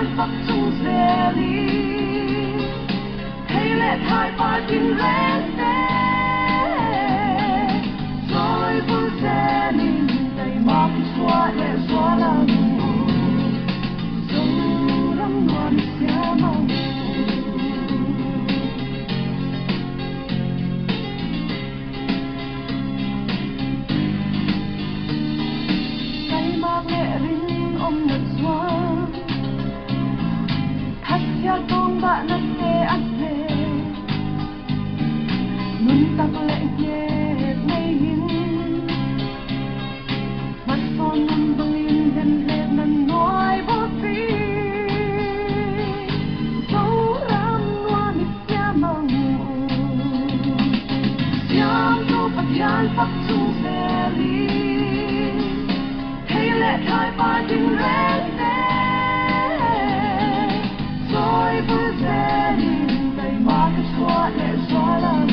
gian phật chung dễ lý hay lệ thay ba tiếng rẽ rồi vui dễ lý đầy mọc xóa lệ xóa lòng dấu rắm ngon xé mong cây mạc lệ rin ôm ngực xóa thắt theo tông bạn nắp kê ăn về nun tắc lệ nhẹ ngay hin mắt son nằm băng in đen lệ nằm nói vô phí dấu ram ngoan xia mong xiang tu phát gian phát chung dễ lý hay lệ thay ba tiếng rẽ rồi vui dễ lý đầy mắt xóa lệ xóa lòng